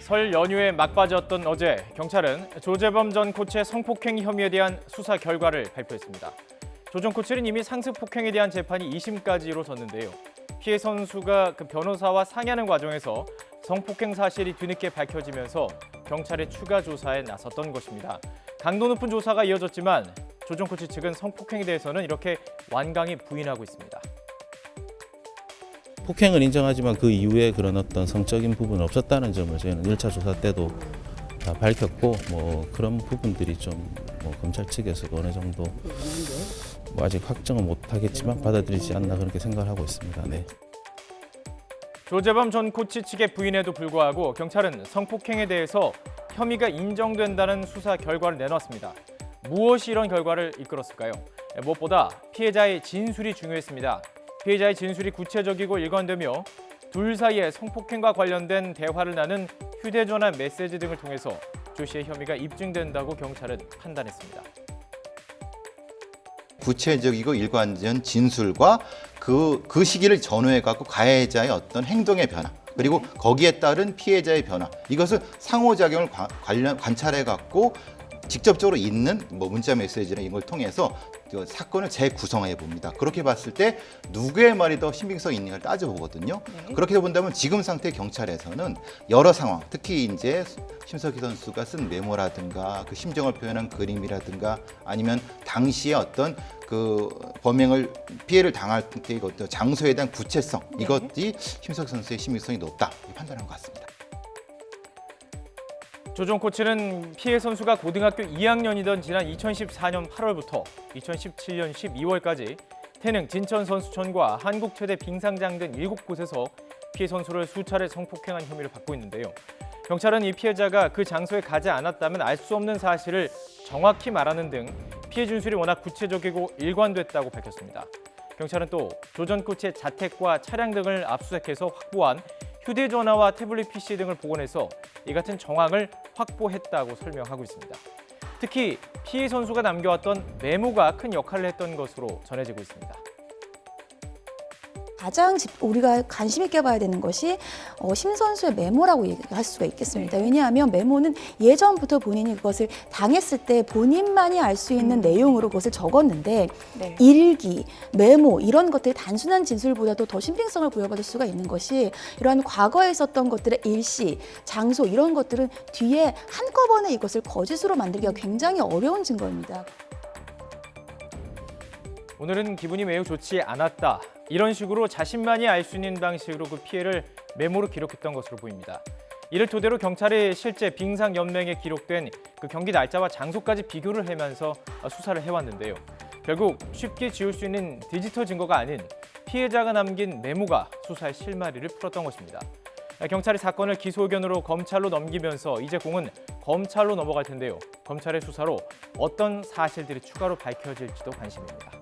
설 연휴에 막바지였던 어제 경찰은 조재범 전 코치의 성폭행 혐의에 대한 수사 결과를 발표했습니다. 조 전 코치는 이미 상습 폭행에 대한 재판이 2심까지 이루어졌는데요. 피해 선수가 그 변호사와 상의하는 과정에서 성폭행 사실이 뒤늦게 밝혀지면서 경찰의 추가 조사에 나섰던 것입니다. 강도 높은 조사가 이어졌지만 조 전 코치 측은 성폭행에 대해서는 이렇게 완강히 부인하고 있습니다. 폭행을 인정하지만 그 이후에 그런 어떤 성적인 부분은 없었다는 점을 저희는 1차 조사 때도 다 밝혔고 그런 부분들이 좀 검찰 측에서 어느 정도 아직 확정은 못하겠지만 받아들이지 않나 그렇게 생각을 하고 있습니다. 네. 조재범 전 코치 측의 부인에도 불구하고 경찰은 성폭행에 대해서 혐의가 인정된다는 수사 결과를 내놨습니다. 무엇이 이런 결과를 이끌었을까요? 무엇보다 피해자의 진술이 중요했습니다. 피해자의 진술이 구체적이고 일관되며 둘 사이에 성폭행과 관련된 대화를 나눈 휴대전화 메시지 등을 통해서 조 씨의 혐의가 입증된다고 경찰은 판단했습니다. 구체적이고 일관된 진술과 그 시기를 전후해갖고 가해자의 어떤 행동의 변화 그리고 거기에 따른 피해자의 변화 이것을 상호작용을 관찰해갖고 직접적으로 있는 문자 메시지나 이걸 통해서 사건을 재구성해 봅니다. 그렇게 봤을 때 누구의 말이 더 신빙성이 있는가를 따져보거든요. 네. 그렇게 본다면 지금 상태 경찰에서는 여러 상황, 특히 이제 심석희 선수가 쓴 메모라든가 그 심정을 표현한 그림이라든가 아니면 당시에 어떤 그 범행을 피해를 당할 때의 어떤 장소에 대한 구체성 이것이 심석희 선수의 신빙성이 높다 판단한 것 같습니다. 조 전 코치는 피해 선수가 고등학교 2학년이던 지난 2014년 8월부터 2017년 12월까지 태릉 진천선수촌과 한국체대 빙상장 등 7곳에서 피해 선수를 수차례 성폭행한 혐의를 받고 있는데요. 경찰은 이 피해자가 그 장소에 가지 않았다면 알 수 없는 사실을 정확히 말하는 등 피해 진술이 워낙 구체적이고 일관됐다고 밝혔습니다. 경찰은 또 조 전 코치의 자택과 차량 등을 압수수색해서 확보한 휴대전화와 태블릿 PC 등을 복원해서 이 같은 정황을 확보했다고 설명하고 있습니다. 특히 피해 선수가 남겨왔던 메모가 큰 역할을 했던 것으로 전해지고 있습니다. 가장 우리가 관심 있게 봐야 되는 것이 심 선수의 메모라고 얘기할 수가 있겠습니다. 왜냐하면 메모는 예전부터 본인이 그것을 당했을 때 본인만이 알 수 있는 내용으로 그것을 적었는데 네. 일기, 메모 이런 것들이 단순한 진술보다도 더 신빙성을 부여받을 수가 있는 것이 이러한 과거에 있었던 것들의 일시, 장소 이런 것들은 뒤에 한꺼번에 이것을 거짓으로 만들기가 굉장히 어려운 증거입니다. 오늘은 기분이 매우 좋지 않았다. 이런 식으로 자신만이 알 수 있는 방식으로 그 피해를 메모로 기록했던 것으로 보입니다. 이를 토대로 경찰이 실제 빙상 연맹에 기록된 그 경기 날짜와 장소까지 비교를 하면서 수사를 해왔는데요. 결국 쉽게 지울 수 있는 디지털 증거가 아닌 피해자가 남긴 메모가 수사의 실마리를 풀었던 것입니다. 경찰이 사건을 기소 의견으로 검찰로 넘기면서 이제 공은 검찰로 넘어갈 텐데요. 검찰의 수사로 어떤 사실들이 추가로 밝혀질지도 관심입니다.